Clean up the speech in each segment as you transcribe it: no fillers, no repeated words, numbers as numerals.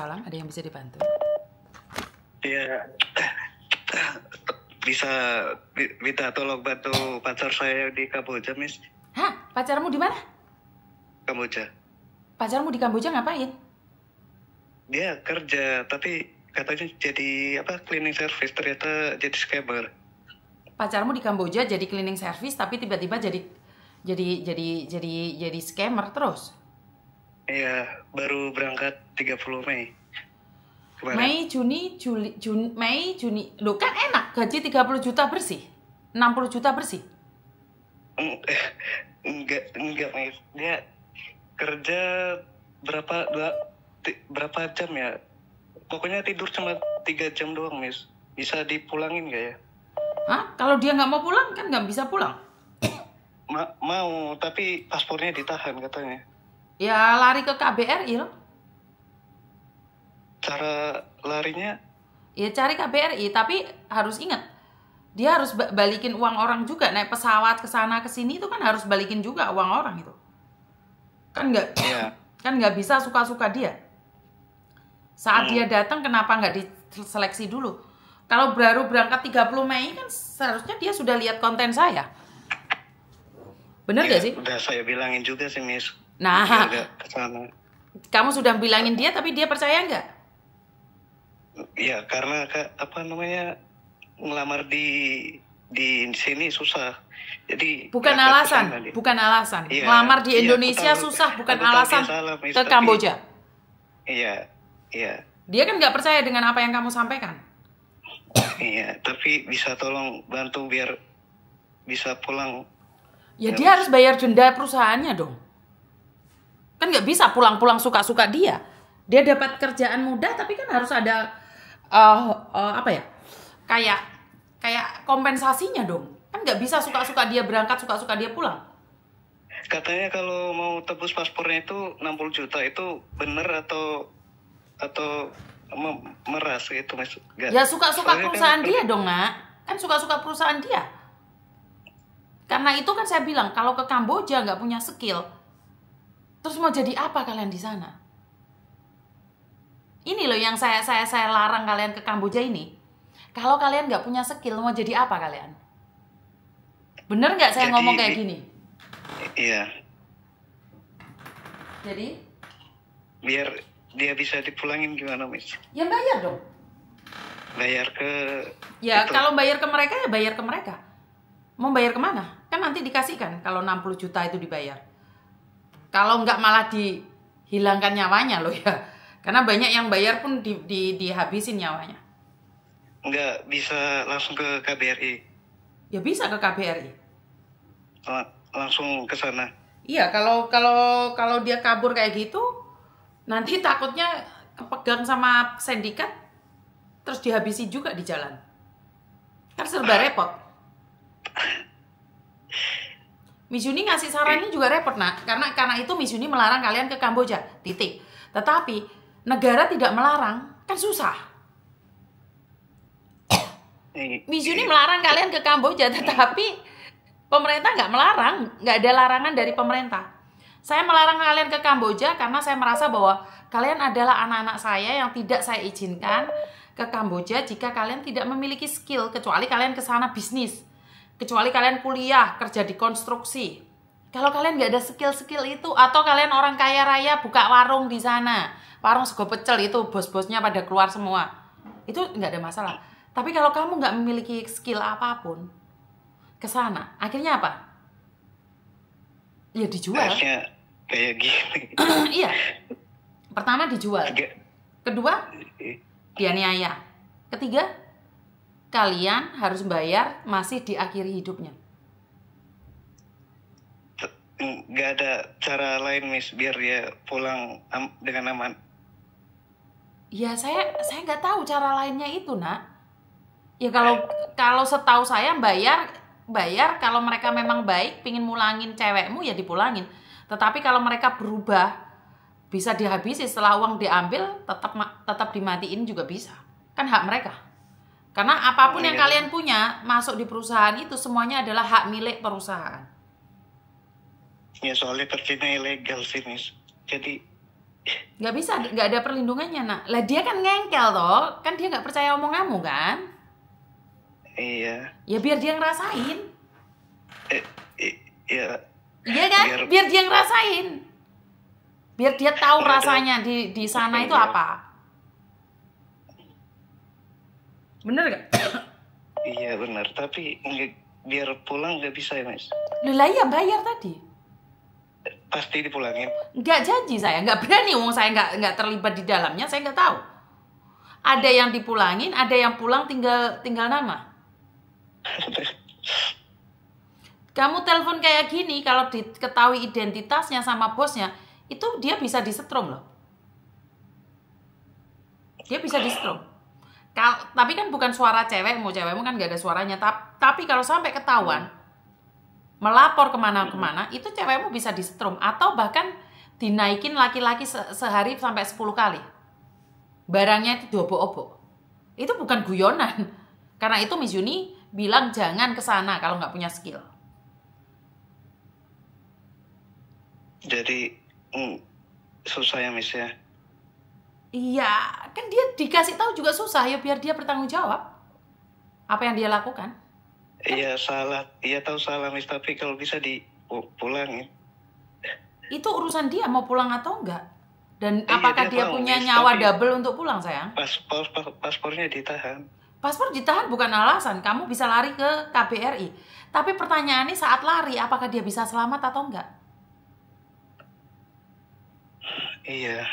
Waalaikumsalam. Ada yang bisa dibantu? Iya, bisa minta tolong bantu pacar saya di Kamboja, Miss. Hah? Pacarmu di mana? Kamboja. Pacarmu di Kamboja ngapain? Dia kerja, tapi katanya jadi cleaning service, ternyata jadi scammer. Pacarmu di Kamboja jadi cleaning service, tapi tiba-tiba jadi scammer terus. Iya, baru berangkat 30 Mei. Kemarin. Mei, Juni. Loh kan enak, gaji 30 juta bersih. 60 juta bersih. Enggak, Miss. Dia kerja berapa jam ya? Pokoknya tidur cuma 3 jam doang, Miss. Bisa dipulangin nggak ya? Hah? Kalau dia nggak mau pulang, kan nggak bisa pulang. Mau, tapi paspornya ditahan katanya. Ya lari ke KBRI loh. Cara larinya? Ya cari KBRI, tapi harus ingat. Dia harus balikin uang orang juga. Naik pesawat ke sana ke sini itu kan harus balikin juga uang orang itu. Kan nggak, Iya. Kan nggak bisa suka-suka dia. Saat dia datang kenapa nggak diseleksi dulu? Kalau baru berangkat 30 Mei kan seharusnya dia sudah lihat konten saya. Bener nggak sih? Udah saya bilangin juga sih, Miss. Nah, kesana. Kamu sudah bilangin dia tapi dia percaya nggak? Ya karena ngelamar di sini susah. Jadi bukan alasan. Iya, Ngelamar di Indonesia susah, bukan alasan salah, Miss, ke Kamboja. Iya. Dia kan nggak percaya dengan apa yang kamu sampaikan. Iya, tapi bisa tolong bantu biar bisa pulang. Ya dia harus bayar denda perusahaannya dong. Kan nggak bisa pulang-pulang suka-suka dia. Dia dapat kerjaan mudah tapi kan harus ada kayak kompensasinya dong. Kan nggak bisa suka-suka dia berangkat, suka-suka dia pulang. Katanya kalau mau tebus paspornya itu 60 juta, itu bener atau meras gitu, Mas? Ya suka-suka perusahaan dia dong, Nak. Kan suka-suka perusahaan dia. Karena itu kan saya bilang, kalau ke Kamboja nggak punya skill, terus mau jadi apa kalian di sana? Ini loh yang saya larang kalian ke Kamboja ini. Kalau kalian nggak punya skill, mau jadi apa kalian? Bener nggak saya ngomong kayak gini? Iya. Jadi? Biar dia bisa dipulangin gimana, Miss? Ya bayar dong. Bayar ke... Ya kalau bayar ke mereka, ya bayar ke mereka. Mau bayar kemana? Kan nanti dikasihkan kalau 60 juta itu dibayar. Kalau nggak malah dihilangkan nyawanya loh ya. Karena banyak yang bayar pun dihabisin nyawanya. Nggak bisa langsung ke KBRI? Ya bisa ke KBRI. Langsung ke sana? Iya, kalau dia kabur kayak gitu, nanti takutnya kepegang sama sindikat, terus dihabisi juga di jalan. Kan serba repot. Miss Yuni ngasih sarannya juga repot, Nak. Karena itu Miss Yuni melarang kalian ke Kamboja, titik. Tetapi negara tidak melarang, kan susah. Miss Yuni melarang kalian ke Kamboja, tetapi pemerintah nggak melarang, nggak ada larangan dari pemerintah. Saya melarang kalian ke Kamboja karena saya merasa bahwa kalian adalah anak-anak saya yang tidak saya izinkan ke Kamboja jika kalian tidak memiliki skill, kecuali kalian ke sana bisnis. Kecuali kalian kuliah, kerja di konstruksi. Kalau kalian nggak ada skill-skill itu, atau kalian orang kaya raya buka warung di sana, warung sego pecel itu bos-bosnya pada keluar semua, itu nggak ada masalah. Tapi kalau kamu nggak memiliki skill apapun ke sana, akhirnya apa? Ya dijual. Harusnya kayak gini. Iya. Pertama dijual. Kedua, dianiaya. Ketiga, kalian harus bayar masih di akhir hidupnya. Nggak ada cara lain, Miss, biar dia pulang dengan aman? Ya saya nggak tahu cara lainnya itu, Nak. Ya kalau setahu saya bayar kalau mereka memang baik, pingin mulangin cewekmu ya dipulangin. Tetapi kalau mereka berubah, bisa dihabisi setelah uang diambil, tetap dimatiin juga bisa. Kan hak mereka. Karena apapun yang kalian punya masuk di perusahaan itu semuanya adalah hak milik perusahaan. Ya soalnya kerjanya ilegal sih, Miss. Jadi Nggak bisa, nggak ada perlindungannya, nak. Lah dia kan ngengkel toh, kan dia nggak percaya omonganmu kan? Iya. Ya biar dia ngerasain. Ya. Iya kan? Biar dia ngerasain. Biar dia tahu rasanya di sana itu apa. Bener gak? Iya benar, tapi biar pulang nggak bisa ya Mas? Lah iya bayar tadi. Pasti dipulangin. Nggak janji saya, nggak berani. Wong saya nggak terlibat di dalamnya, saya nggak tahu. Ada yang dipulangin, ada yang pulang tinggal nama. Kamu telepon kayak gini, kalau diketahui identitasnya sama bosnya, itu dia bisa disetrum loh. Dia bisa disetrum. Tapi kan bukan suara cewekmu kan gak ada suaranya. Tapi kalau sampai ketahuan, melapor kemana-kemana, itu cewekmu bisa disetrum. Atau bahkan dinaikin laki-laki sehari sampai 10 kali. Barangnya itu diobok-obok. Itu bukan guyonan. Karena itu Miss Yuni bilang jangan kesana kalau nggak punya skill. Jadi susah ya Miss ya? Iya, kan dia dikasih tahu juga susah ya, biar dia bertanggung jawab apa yang dia lakukan. Iya salah, iya tahu salah Miss, tapi kalau bisa dipulangin. Itu urusan dia mau pulang atau enggak. Dan Iya, apakah dia mau, punya Miss, nyawa tapi double untuk pulang, sayang? paspornya ditahan. Paspor ditahan bukan alasan kamu bisa lari ke KBRI. Tapi pertanyaannya saat lari apakah dia bisa selamat atau enggak? Iya.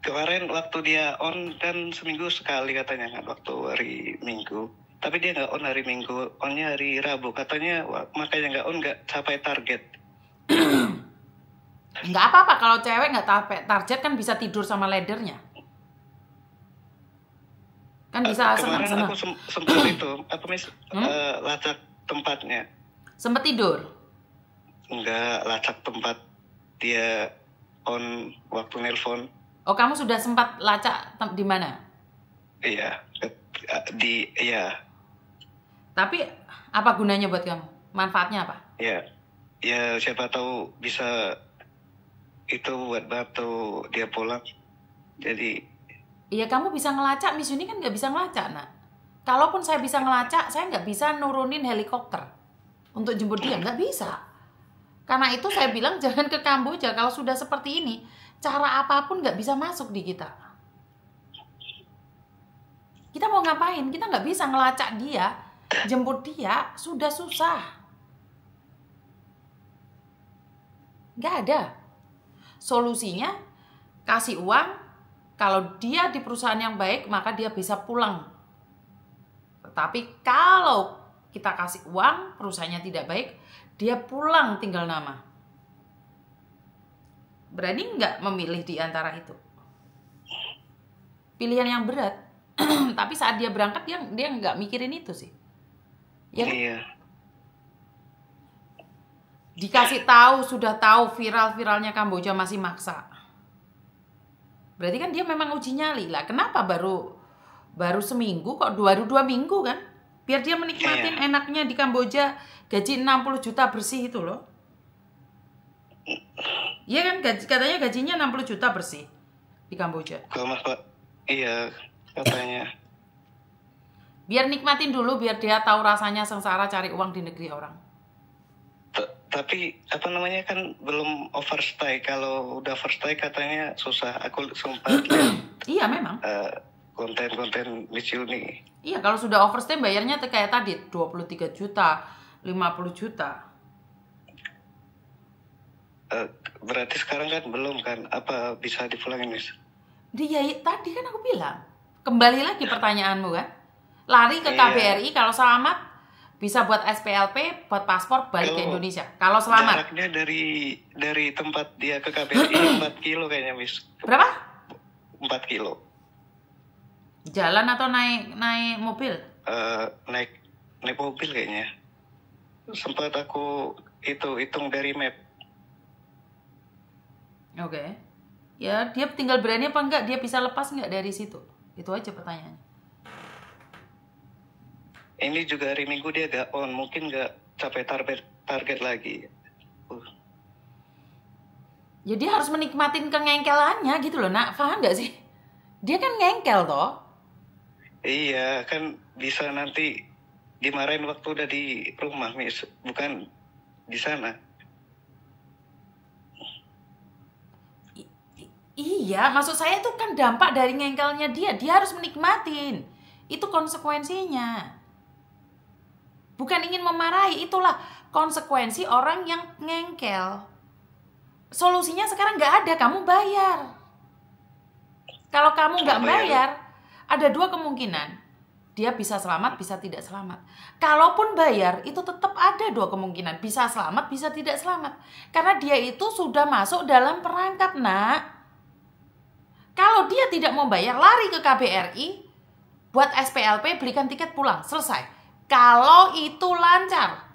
Kemarin waktu dia on kan seminggu sekali katanya kan, waktu hari Minggu. Tapi dia nggak on hari Minggu, onnya hari Rabu. Katanya makanya nggak on, nggak capai target. Nggak apa-apa kalau cewek nggak capai target kan bisa tidur sama leadernya. Kan bisa kemarin senang-senang. aku sempat itu, apa Miss, lacak tempatnya. Sempet tidur? Enggak, lacak tempat dia on waktu nelpon. Oh, kamu sudah sempat lacak di mana? Iya, iya. Tapi apa gunanya buat kamu? Manfaatnya apa? Ya, ya siapa tahu bisa itu buat bantu dia pulang. Jadi iya, kamu bisa ngelacak, Miss Yuni kan nggak bisa ngelacak, nak. Kalaupun saya bisa ngelacak, saya nggak bisa nurunin helikopter untuk jemput dia, nggak bisa. Karena itu saya bilang jangan ke Kamboja. Kalau sudah seperti ini, cara apapun nggak bisa masuk di kita. Kita mau ngapain? Kita nggak bisa ngelacak dia, jemput dia, sudah susah. Nggak ada. Solusinya, kasih uang. Kalau dia di perusahaan yang baik, maka dia bisa pulang. Tetapi kalau kita kasih uang, perusahaannya tidak baik, dia pulang tinggal nama. Berani nggak memilih di antara itu? Pilihan yang berat. Tapi saat dia berangkat, dia nggak mikirin itu sih. Ya kan? iya. Dikasih tahu, sudah tahu viral-viralnya Kamboja masih maksa. Berarti kan dia memang uji nyali lah. Kenapa baru seminggu kok 2 minggu kan? Biar dia menikmatin enaknya di Kamboja, gaji 60 juta bersih itu loh. Iya kan, katanya gajinya 60 juta bersih di Kamboja. Kalau Mas Pak, iya katanya. Biar nikmatin dulu, biar dia tahu rasanya sengsara cari uang di negeri orang. Tapi apa namanya kan belum overstay. Kalau udah overstay katanya susah. Aku sempat lihat Iya memang. konten-konten Miss Yuni. Iya, kalau sudah overstay bayarnya kayak tadi 23 juta, 50 juta. Berarti sekarang kan belum kan? Apa bisa dipulangin Miss? Dia tadi kan aku bilang. Kembali lagi pertanyaanmu kan. Lari ke Iya. KBRI, kalau selamat bisa buat SPLP, buat paspor, balik ke Indonesia. Kalau selamat. Jaraknya dari tempat dia ke KBRI 4 kilo kayaknya Miss. Berapa? 4 kilo. Jalan atau naik mobil? Naik mobil kayaknya. Sempat aku hitung dari map. Oke. Ya, dia tinggal berani apa enggak? Dia bisa lepas enggak dari situ? Itu aja pertanyaannya. Ini juga hari Minggu dia gak on, mungkin gak capai target lagi. Ya dia harus menikmatin kengengkelannya gitu loh nak, paham gak sih? Dia kan ngengkel toh. Iya, kan bisa nanti dimarahin waktu udah di rumah, Miss. Bukan di sana. Iya, maksud saya itu kan dampak dari ngengkelnya dia. Dia harus menikmatin. Itu konsekuensinya. Bukan ingin memarahi, itulah konsekuensi orang yang ngengkel. Solusinya sekarang nggak ada, kamu bayar. Kalau kamu nggak bayar, ada dua kemungkinan. Dia bisa selamat, bisa tidak selamat. Kalaupun bayar, itu tetap ada dua kemungkinan. Bisa selamat, bisa tidak selamat. Karena dia itu sudah masuk dalam perangkap, nak. Kalau dia tidak mau bayar, lari ke KBRI, buat SPLP, belikan tiket pulang, selesai. Kalau itu lancar.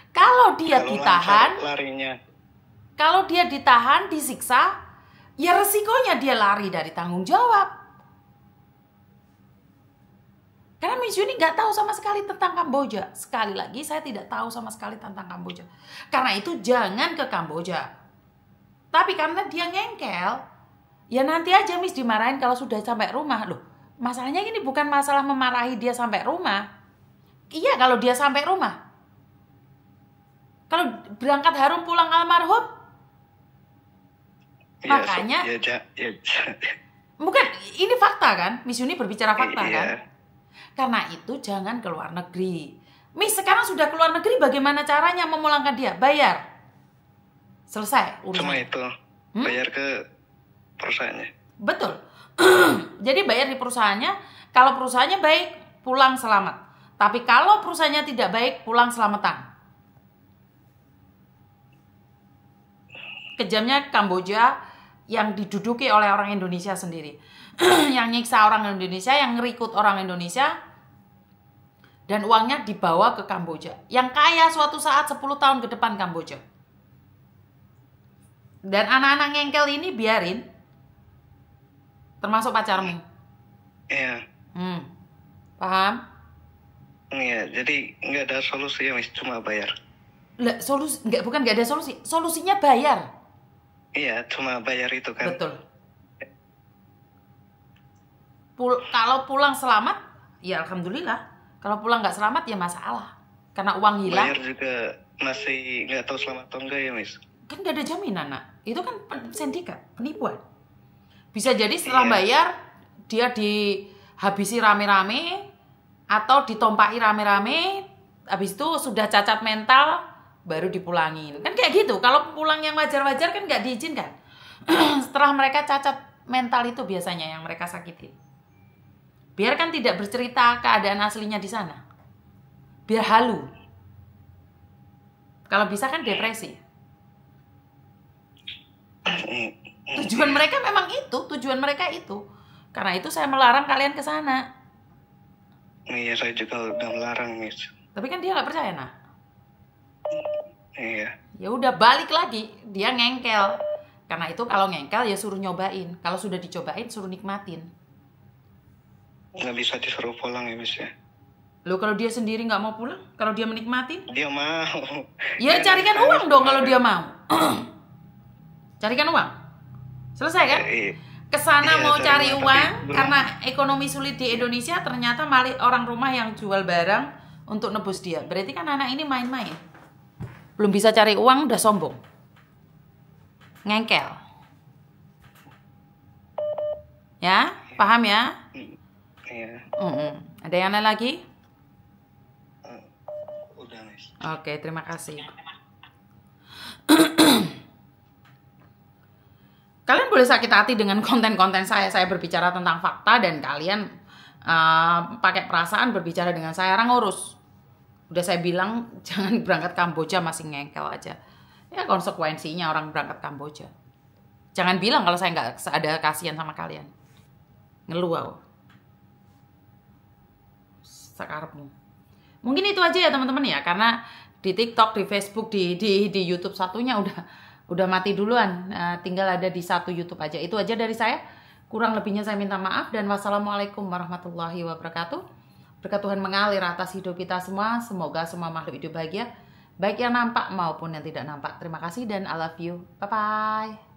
Kalau dia ditahan, larinya. Kalau dia ditahan, disiksa, ya resikonya dia lari dari tanggung jawab. Karena Miss Yuni nggak tahu sama sekali tentang Kamboja. Sekali lagi, saya tidak tahu sama sekali tentang Kamboja. Karena itu jangan ke Kamboja. Tapi karena dia ngengkel, ya nanti aja Miss dimarahin kalau sudah sampai rumah. Loh, masalahnya ini bukan masalah memarahi dia sampai rumah. Iya, kalau dia sampai rumah. Kalau berangkat harum pulang almarhum, makanya bukan, ini fakta kan? Miss Yuni berbicara fakta kan? Karena itu jangan keluar negeri. Miss sekarang sudah keluar negeri, bagaimana caranya memulangkan dia? Bayar. Selesai urusan. Cuma itu, bayar ke perusahaannya. Betul. Jadi bayar di perusahaannya. Kalau perusahaannya baik, pulang selamat. Tapi kalau perusahaannya tidak baik, pulang selamatan. Kejamnya Kamboja yang diduduki oleh orang Indonesia sendiri. Yang nyiksa orang Indonesia, yang ngerikut orang Indonesia, dan uangnya dibawa ke Kamboja. Yang kaya suatu saat 10 tahun ke depan Kamboja. Dan anak-anak ngengkel ini biarin. Termasuk pacarmu. Iya. Paham? Iya, jadi nggak ada solusi ya, Miss, cuma bayar. Lah, bukan nggak ada solusi. Solusinya bayar. Iya, cuma bayar itu kan. Betul. Kalau pulang selamat, ya alhamdulillah. Kalau pulang nggak selamat, ya masalah. Karena uang hilang. Bayar juga masih nggak tahu selamat atau enggak ya, Miss. Kan nggak ada jaminan, nak. Itu kan sindikat, penipuan. Bisa jadi setelah bayar, dia dihabisi rame-rame, atau ditompaki rame-rame, habis itu sudah cacat mental, baru dipulangin. Kan kayak gitu. Kalau pulang yang wajar-wajar kan nggak diizinkan. Setelah mereka cacat mental itu biasanya yang mereka sakiti. Biarkan tidak bercerita keadaan aslinya di sana. Biar halu. Kalau bisa kan depresi. Tujuan mereka memang itu. Tujuan mereka itu. Karena itu saya melarang kalian ke sana. Iya, saya juga udah melarang, Miss. Tapi kan dia nggak percaya, nak. Iya. Ya udah balik lagi, dia ngengkel. Karena itu kalau ngengkel ya suruh nyobain. Kalau sudah dicobain suruh nikmatin. Nggak bisa disuruh pulang ya, Miss ya. Loh, kalau dia sendiri nggak mau pulang, kalau dia menikmatin? Dia mau. Ya carikan uang dong kalau dia mau. Carikan uang. Selesai kan? Kesana mau cari uang karena ekonomi sulit di Indonesia, ternyata malah orang rumah yang jual barang untuk nebus dia. Berarti kan anak ini main-main. Belum bisa cari uang udah sombong. Ngengkel. Ya, paham ya? Iya. Ada yang lain lagi? Udah, Miss. Oke, terima kasih. Kalian boleh sakit hati dengan konten-konten saya. Saya berbicara tentang fakta dan kalian pakai perasaan berbicara dengan saya. Orang ngurus. Udah saya bilang jangan berangkat Kamboja, masih ngengkel aja. Ya konsekuensinya orang berangkat Kamboja. Jangan bilang kalau saya nggak ada kasihan sama kalian. Ngeluh aku. Sekarapmu. Mungkin itu aja ya teman-teman ya. Karena di TikTok, di Facebook, di YouTube satunya udah mati duluan. Tinggal ada di satu YouTube aja. Itu aja dari saya. Kurang lebihnya saya minta maaf. Dan wassalamualaikum warahmatullahi wabarakatuh. Berkat Tuhan mengalir atas hidup kita semua. Semoga semua makhluk hidup bahagia. Baik yang nampak maupun yang tidak nampak. Terima kasih dan I love you. Bye-bye.